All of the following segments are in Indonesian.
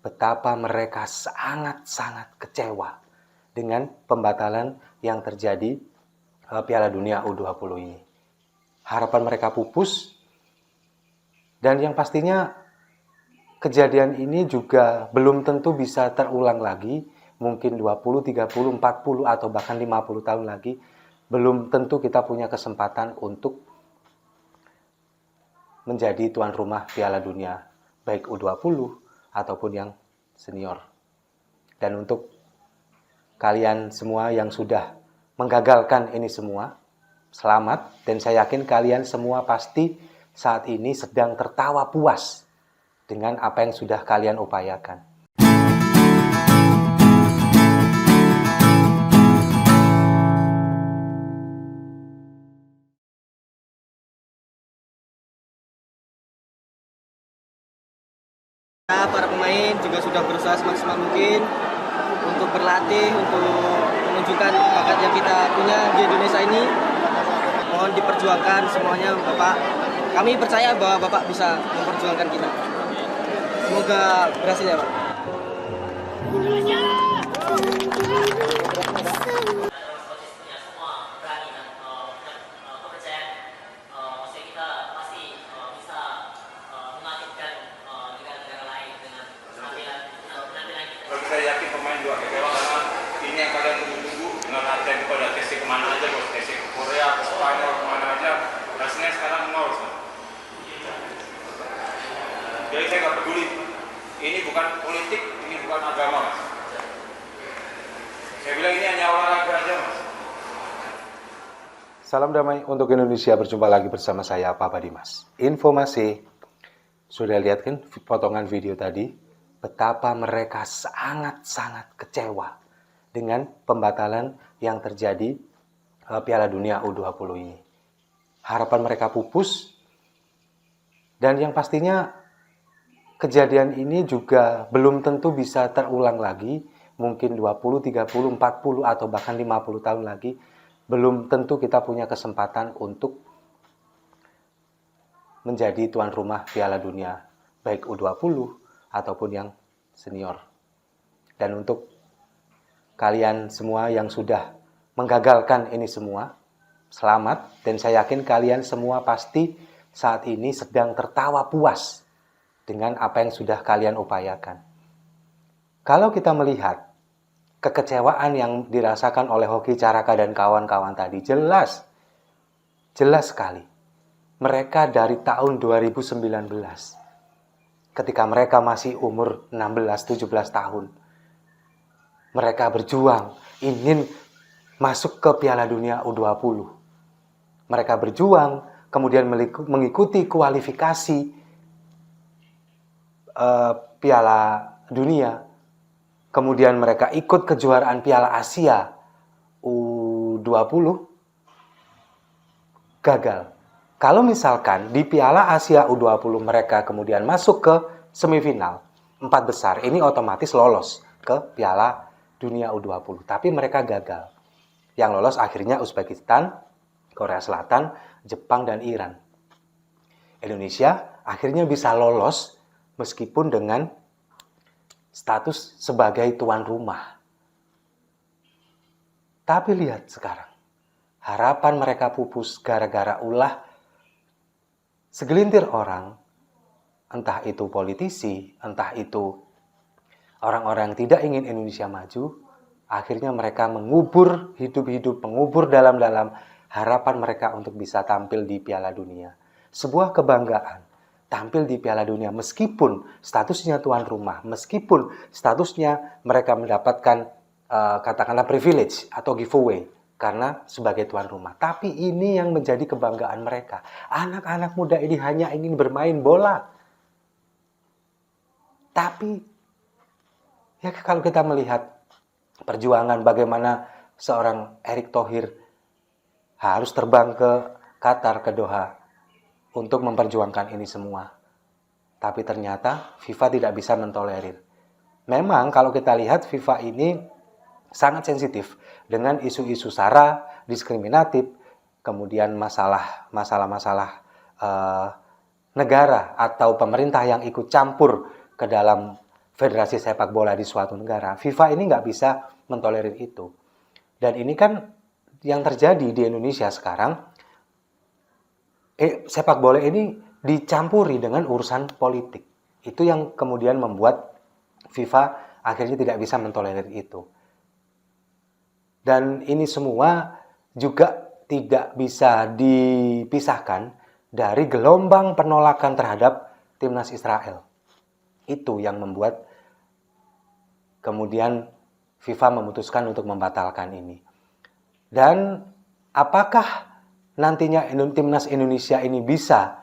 betapa mereka sangat-sangat kecewa dengan pembatalan yang terjadi Piala Dunia U20 ini. Harapan mereka pupus, dan yang pastinya kejadian ini juga belum tentu bisa terulang lagi. Mungkin 20, 30, 40 atau bahkan 50 tahun lagi, belum tentu kita punya kesempatan untuk menjadi tuan rumah Piala Dunia, baik U20 ataupun yang senior. Dan untuk kalian semua yang sudah menggagalkan ini semua, selamat, dan saya yakin kalian semua pasti saat ini sedang tertawa puas dengan apa yang sudah kalian upayakan. Para pemain juga sudah berusaha semaksimal mungkin untuk berlatih, untuk menunjukkan bakat yang kita punya di Indonesia ini. Mohon diperjuangkan semuanya, Bapak. Kami percaya bahwa Bapak bisa memperjuangkan kita. Semoga berhasil ya, Pak. Saya yakin pemain juga kecewa karena ini yang kalian tunggu-tunggu dengan latihan itu pada testing kemana aja, bos, testing ke Korea, ke Spanyol, kemana aja, hasilnya sekarang nol. Jadi saya nggak peduli, ini bukan politik, ini bukan agama, mas. Saya bilang ini hanya olahraga aja, mas. Salam damai untuk Indonesia, berjumpa lagi bersama saya, Papa Dimas. Informasi, sudah lihat kan potongan video tadi? Betapa mereka sangat-sangat kecewa dengan pembatalan yang terjadi Piala Dunia U20 ini. Harapan mereka pupus, dan yang pastinya kejadian ini juga belum tentu bisa terulang lagi. Mungkin 20, 30, 40 atau bahkan 50 tahun lagi, belum tentu kita punya kesempatan untuk menjadi tuan rumah Piala Dunia, baik U20 ataupun yang senior. Dan untuk kalian semua yang sudah menggagalkan ini semua, selamat, dan saya yakin kalian semua pasti saat ini sedang tertawa puas dengan apa yang sudah kalian upayakan. Kalau kita melihat kekecewaan yang dirasakan oleh Hoki Caraka dan kawan-kawan tadi, jelas sekali. Mereka dari tahun 2019, ketika mereka masih umur 16-17 tahun, mereka berjuang ingin masuk ke Piala Dunia U20. Mereka berjuang, kemudian mengikuti kualifikasi Piala Dunia. Kemudian mereka ikut kejuaraan Piala Asia U20, gagal. Kalau misalkan di Piala Asia U20 mereka kemudian masuk ke semifinal 4 besar, ini otomatis lolos ke Piala Dunia U20. Tapi mereka gagal. Yang lolos akhirnya Uzbekistan, Korea Selatan, Jepang, dan Iran. Indonesia akhirnya bisa lolos meskipun dengan status sebagai tuan rumah. Tapi lihat sekarang, harapan mereka pupus gara-gara ulah segelintir orang, entah itu politisi, entah itu orang-orang yang tidak ingin Indonesia maju, akhirnya mereka mengubur hidup-hidup, mengubur dalam-dalam harapan mereka untuk bisa tampil di Piala Dunia. Sebuah kebanggaan, tampil di Piala Dunia meskipun statusnya tuan rumah, meskipun statusnya mereka mendapatkan katakanlah privilege atau giveaway, karena sebagai tuan rumah. Tapi ini yang menjadi kebanggaan mereka. Anak-anak muda ini hanya ingin bermain bola. Tapi ya kalau kita melihat perjuangan bagaimana seorang Erick Thohir harus terbang ke Qatar, ke Doha, untuk memperjuangkan ini semua. Tapi ternyata FIFA tidak bisa mentolerir. Memang kalau kita lihat FIFA ini sangat sensitif dengan isu-isu SARA, diskriminatif, kemudian masalah negara atau pemerintah yang ikut campur ke dalam federasi sepak bola di suatu negara, FIFA ini nggak bisa mentolerir itu. Dan ini kan yang terjadi di Indonesia sekarang, sepak bola ini dicampuri dengan urusan politik. Itu yang kemudian membuat FIFA akhirnya tidak bisa mentolerir itu. Dan ini semua juga tidak bisa dipisahkan dari gelombang penolakan terhadap timnas Israel. Itu yang membuat kemudian FIFA memutuskan untuk membatalkan ini. Dan apakah nantinya timnas Indonesia ini bisa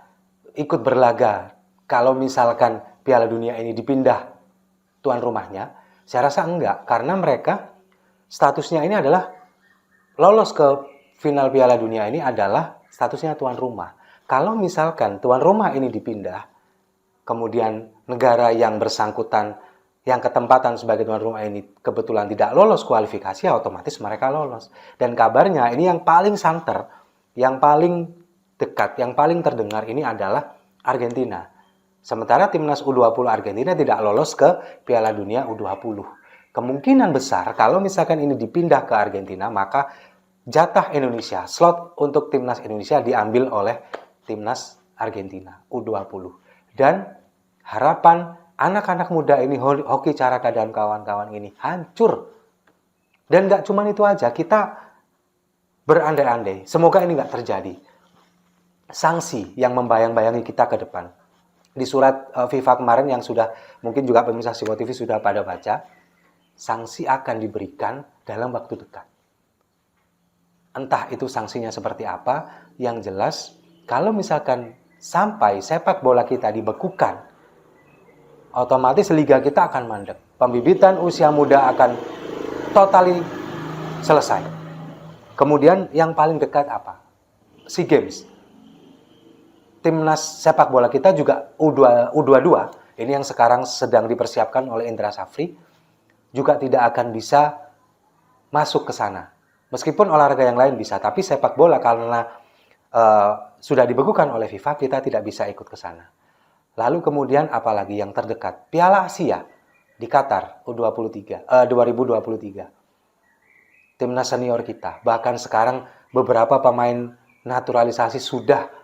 ikut berlaga kalau misalkan Piala Dunia ini dipindah tuan rumahnya? Saya rasa enggak, karena mereka statusnya ini adalah lolos ke final Piala Dunia ini adalah statusnya tuan rumah. Kalau misalkan tuan rumah ini dipindah, kemudian negara yang bersangkutan, yang ketempatan sebagai tuan rumah ini kebetulan tidak lolos kualifikasi, otomatis mereka lolos. Dan kabarnya ini yang paling santer, yang paling dekat, yang paling terdengar ini adalah Argentina. Sementara timnas U20 Argentina tidak lolos ke Piala Dunia U20. Kemungkinan besar kalau misalkan ini dipindah ke Argentina, maka jatah Indonesia, slot untuk timnas Indonesia diambil oleh timnas Argentina U20. Dan harapan anak-anak muda ini, Hoki Caraka dan kawan-kawan ini hancur. Dan nggak cuma itu aja, kita berandai-andai, semoga ini nggak terjadi. Sanksi yang membayang-bayangi kita ke depan. Di surat FIFA kemarin yang sudah, mungkin juga pemirsa Siwo TV sudah pada baca, sanksi akan diberikan dalam waktu dekat. Entah itu sanksinya seperti apa, yang jelas kalau misalkan sampai sepak bola kita dibekukan, otomatis liga kita akan mandek. Pembibitan usia muda akan totali selesai. Kemudian yang paling dekat apa? SEA Games. Timnas sepak bola kita juga U22, ini yang sekarang sedang dipersiapkan oleh Indra Safri, juga tidak akan bisa masuk ke sana. Meskipun olahraga yang lain bisa, tapi sepak bola karena sudah dibekukan oleh FIFA, kita tidak bisa ikut ke sana. Lalu kemudian apalagi yang terdekat? Piala Asia di Qatar U23 2023. Timnas senior kita, bahkan sekarang beberapa pemain naturalisasi sudah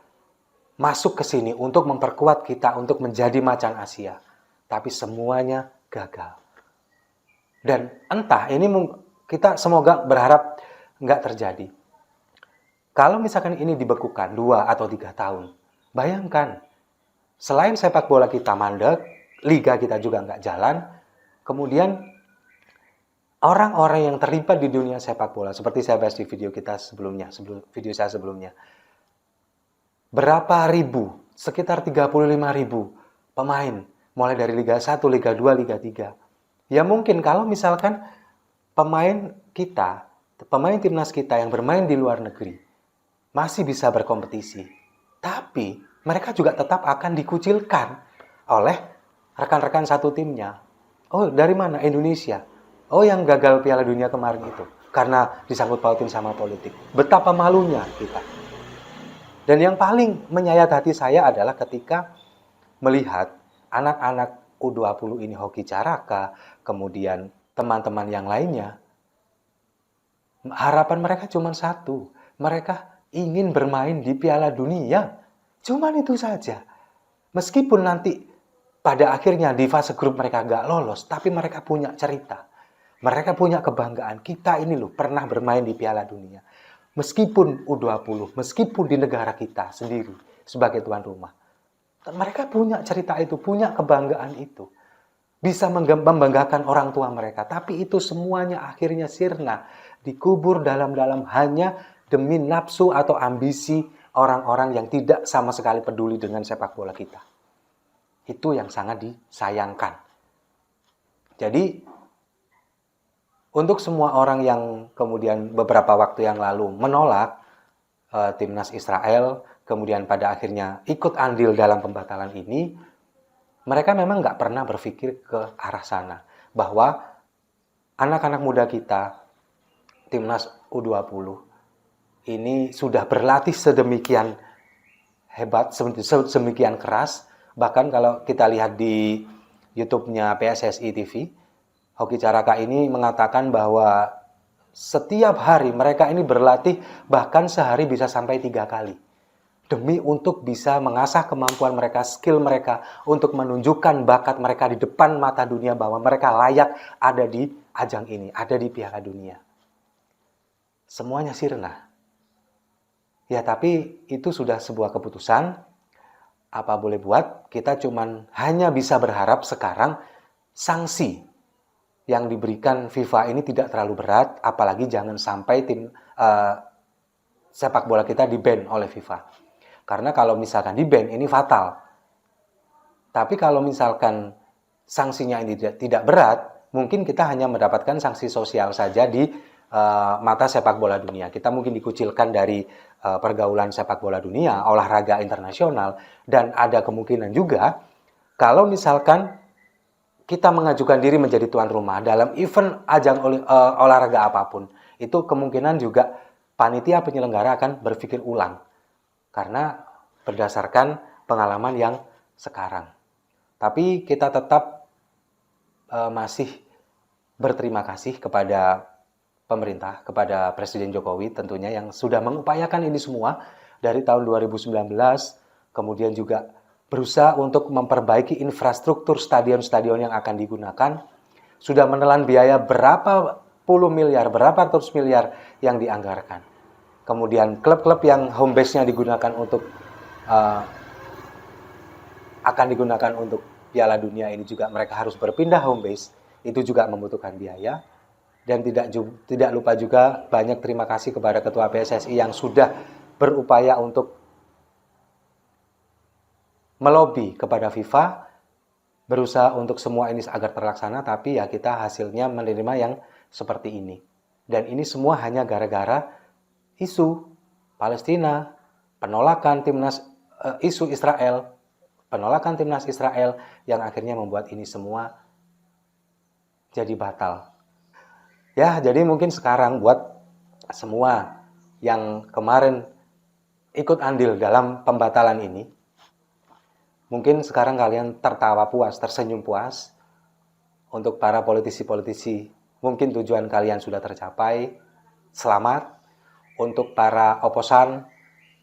masuk ke sini untuk memperkuat kita untuk menjadi macan Asia. Tapi semuanya gagal. Dan entah, ini kita semoga berharap nggak terjadi. Kalau misalkan ini dibekukan 2 atau 3 tahun, bayangkan, selain sepak bola kita mandek, liga kita juga nggak jalan, kemudian orang-orang yang terlibat di dunia sepak bola, seperti saya bahas di video kita sebelumnya, video saya sebelumnya, berapa ribu, sekitar 35.000 pemain, mulai dari Liga 1, Liga 2, Liga 3. Ya mungkin kalau misalkan pemain kita, pemain timnas kita yang bermain di luar negeri, masih bisa berkompetisi. Tapi mereka juga tetap akan dikucilkan oleh rekan-rekan satu timnya. Oh, dari mana? Indonesia. Oh, yang gagal Piala Dunia kemarin itu. Karena disangkut pautin sama politik. Betapa malunya kita. Dan yang paling menyayat hati saya adalah ketika melihat anak-anak U20 ini, Hoki Caraka, kemudian teman-teman yang lainnya, harapan mereka cuma satu. Mereka ingin bermain di Piala Dunia. Cuman itu saja. Meskipun nanti pada akhirnya di fase grup mereka gak lolos, tapi mereka punya cerita. Mereka punya kebanggaan. Kita ini loh pernah bermain di Piala Dunia. Meskipun U20, meskipun di negara kita sendiri sebagai tuan rumah. Mereka punya cerita itu, punya kebanggaan itu. Bisa membanggakan orang tua mereka. Tapi itu semuanya akhirnya sirna. Dikubur dalam-dalam hanya demi nafsu atau ambisi orang-orang yang tidak sama sekali peduli dengan sepak bola kita. Itu yang sangat disayangkan. Jadi, untuk semua orang yang kemudian beberapa waktu yang lalu menolak timnas Israel, kemudian pada akhirnya ikut andil dalam pembatalan ini, mereka memang nggak pernah berpikir ke arah sana. Bahwa anak-anak muda kita, timnas U20, ini sudah berlatih sedemikian hebat, sedemikian keras. Bahkan kalau kita lihat di YouTube-nya PSSI TV, Hoki Caraka ini mengatakan bahwa setiap hari mereka ini berlatih bahkan sehari bisa sampai 3 kali. Demi untuk bisa mengasah kemampuan mereka, skill mereka, untuk menunjukkan bakat mereka di depan mata dunia bahwa mereka layak ada di ajang ini, ada di Piala Dunia. Semuanya sirna. Ya, tapi itu sudah sebuah keputusan. Apa boleh buat, kita cuman hanya bisa berharap sekarang sanksi yang diberikan FIFA ini tidak terlalu berat, apalagi jangan sampai tim sepak bola kita di-ban oleh FIFA. Karena kalau misalkan di-ban ini fatal. Tapi kalau misalkan sanksinya ini tidak berat, mungkin kita hanya mendapatkan sanksi sosial saja di mata sepak bola dunia. Kita mungkin dikucilkan dari pergaulan sepak bola dunia, olahraga internasional, dan ada kemungkinan juga kalau misalkan kita mengajukan diri menjadi tuan rumah dalam event ajang olahraga apapun, itu kemungkinan juga panitia penyelenggara akan berpikir ulang. Karena berdasarkan pengalaman yang sekarang. Tapi kita tetap masih berterima kasih kepada pemerintah, kepada Presiden Jokowi tentunya yang sudah mengupayakan ini semua dari tahun 2019, kemudian juga berusaha untuk memperbaiki infrastruktur stadion-stadion yang akan digunakan, sudah menelan biaya berapa puluh miliar, berapa ratus miliar yang dianggarkan. Kemudian klub-klub yang home base-nya digunakan untuk akan digunakan untuk Piala Dunia ini juga mereka harus berpindah home base, itu juga membutuhkan biaya. Dan tidak lupa juga banyak terima kasih kepada Ketua PSSI yang sudah berupaya untuk melobi kepada FIFA, berusaha untuk semua ini agar terlaksana, tapi ya kita hasilnya menerima yang seperti ini. Dan ini semua hanya gara-gara isu Palestina, penolakan isu Israel, penolakan timnas Israel yang akhirnya membuat ini semua jadi batal. Ya, jadi mungkin sekarang buat semua yang kemarin ikut andil dalam pembatalan ini, mungkin sekarang kalian tertawa puas, tersenyum puas. Untuk para politisi-politisi, mungkin tujuan kalian sudah tercapai, selamat. Untuk para oposan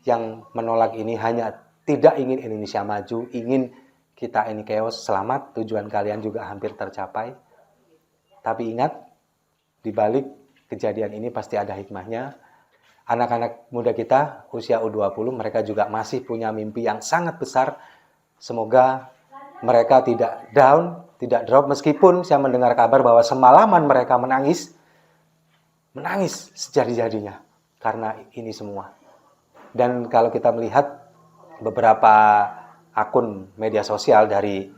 yang menolak ini hanya tidak ingin Indonesia maju, ingin kita ini chaos, selamat, tujuan kalian juga hampir tercapai. Tapi ingat, di balik kejadian ini pasti ada hikmahnya. Anak-anak muda kita, usia U20, mereka juga masih punya mimpi yang sangat besar. Semoga mereka tidak down, tidak drop, meskipun saya mendengar kabar bahwa semalaman mereka menangis sejadi-jadinya karena ini semua. Dan kalau kita melihat beberapa akun media sosial dari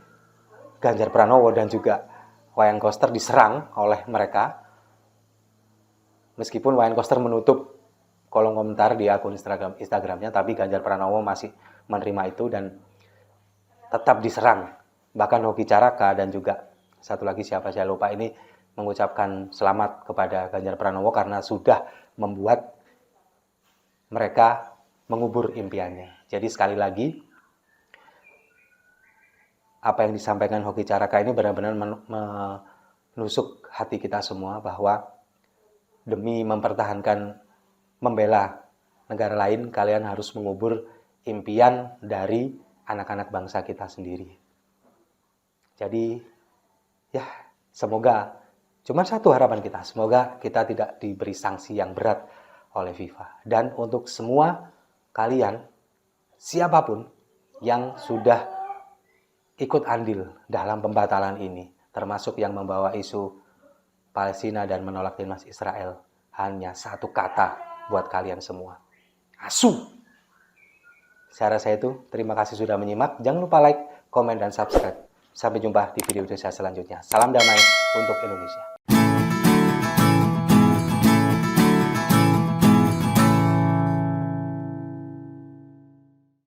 Ganjar Pranowo dan juga Wayan Koster diserang oleh mereka, meskipun Wayan Koster menutup kolom komentar di akun Instagramnya, tapi Ganjar Pranowo masih menerima itu dan tetap diserang. Bahkan Hoki Caraka dan juga satu lagi siapa saya lupa ini mengucapkan selamat kepada Ganjar Pranowo karena sudah membuat mereka mengubur impiannya. Jadi sekali lagi, apa yang disampaikan Hoki Caraka ini benar-benar menusuk hati kita semua bahwa demi mempertahankan, membela negara lain, kalian harus mengubur impian dari anak-anak bangsa kita sendiri. Jadi, ya semoga, cuma satu harapan kita, semoga kita tidak diberi sanksi yang berat oleh FIFA. Dan untuk semua kalian, siapapun yang sudah ikut andil dalam pembatalan ini, termasuk yang membawa isu Palestina dan menolak timnas Israel, hanya satu kata buat kalian semua. Asu! Saya rasa itu, terima kasih sudah menyimak. Jangan lupa like, komen, dan subscribe. Sampai jumpa di video saya selanjutnya. Salam damai untuk Indonesia.